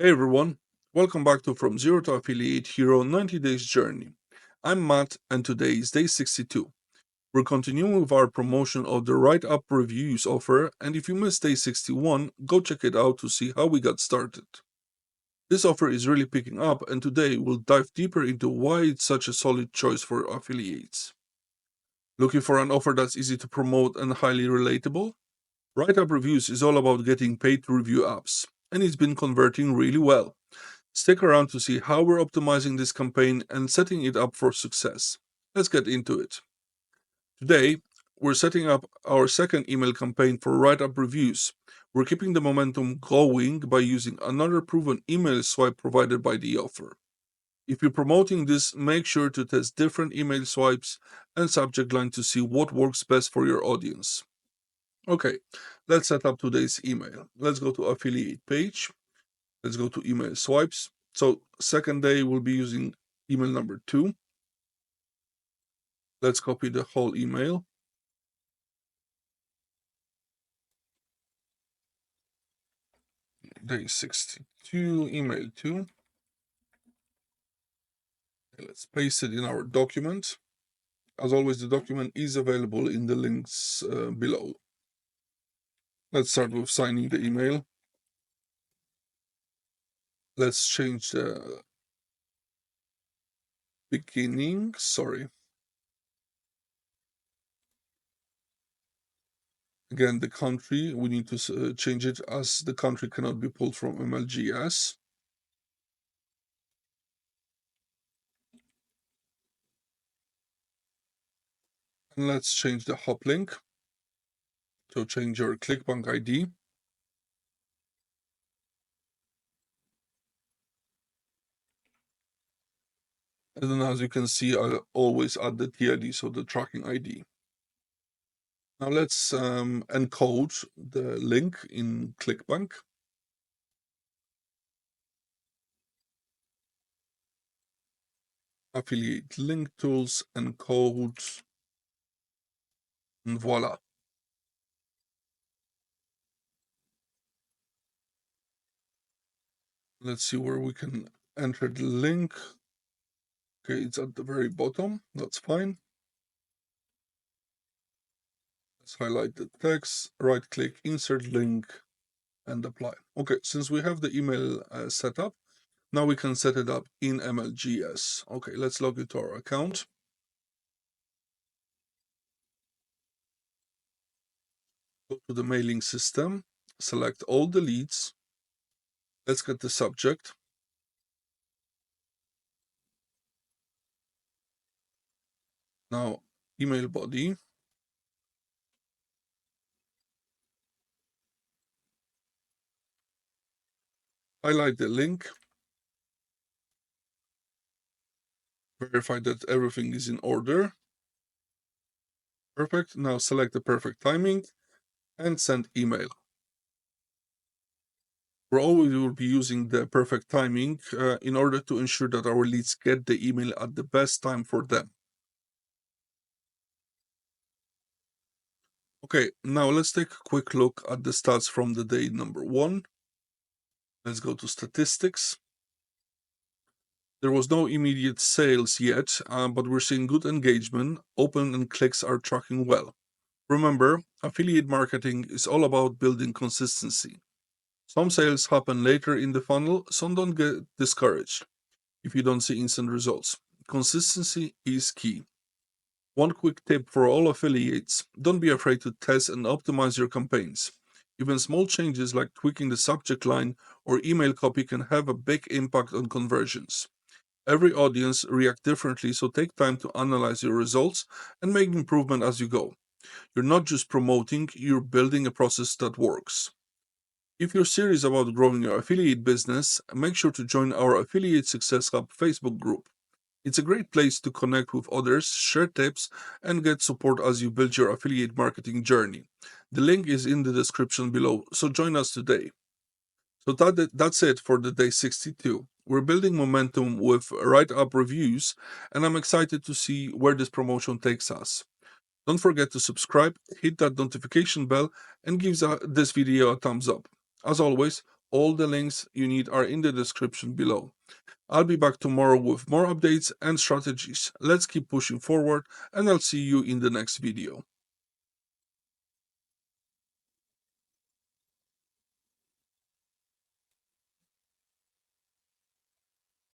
Hey everyone, welcome back to From Zero to Affiliate Hero 90 Days Journey. I'm Matt and today is day 62. We're continuing with our promotion of the Write Up Reviews offer, and if you missed day 61, go check it out to see how we got started. This offer is really picking up, and today we'll dive deeper into why it's such a solid choice for affiliates. Looking for an offer that's easy to promote and highly relatable? Write Up Reviews is all about getting paid to review apps, and it's been converting really well. Stick around to see how we're optimizing this campaign and setting it up for success. Let's get into it. Today, we're setting up our second email campaign for Write Up Reviews. We're keeping the momentum going by using another proven email swipe provided by the offer. If you're promoting this, make sure to test different email swipes and subject line to see what works best for your audience. Okay, let's set up today's email. Let's go to affiliate page. Let's go to email swipes. So second day we'll be using email number 2. Let's copy the whole email. Day 62, email 2. Let's paste it in our document. As always, the document is available in the links below. Let's start with signing the email. Let's change the beginning. Again, the country, we need to change it as the country cannot be pulled from MLGS. And let's change the hop link. So change your ClickBank ID. And then as you can see, I always add the TID, so the tracking ID. Now let's encode the link in ClickBank. Affiliate link tools, encode, and voila. Let's see where we can enter the link. Okay, it's at the very bottom. That's fine. Let's highlight the text, right click, insert link, and apply. Okay, since we have the email set up, now we can set it up in MLGS. Okay, let's log into our account. Go to the mailing system, select all the leads. Let's get the subject. Now, email body. Highlight the link. Verify that everything is in order. Perfect. Now select the perfect timing and send email. We always will be using the perfect timing in order to ensure that our leads get the email at the best time for them. Okay, now let's take a quick look at the stats from the day number 1. Let's go to statistics. There was no immediate sales yet, but we're seeing good engagement. Open and clicks are tracking well. Remember, affiliate marketing is all about building consistency. Some sales happen later in the funnel, so don't get discouraged if you don't see instant results. Consistency is key. One quick tip for all affiliates: don't be afraid to test and optimize your campaigns. Even small changes like tweaking the subject line or email copy can have a big impact on conversions. Every audience reacts differently, so take time to analyze your results and make improvement as you go. You're not just promoting, you're building a process that works. If you're serious about growing your affiliate business, make sure to join our Affiliate Success Hub Facebook group. It's a great place to connect with others, share tips, and get support as you build your affiliate marketing journey. The link is in the description below, so join us today. So that's it for the day 62. We're building momentum with Write Up Reviews, and I'm excited to see where this promotion takes us. Don't forget to subscribe, hit that notification bell, and give this video a thumbs up. As always, All the links you need are in the description below. I'll be back tomorrow with more updates and strategies. Let's keep pushing forward, and I'll see you in the next video.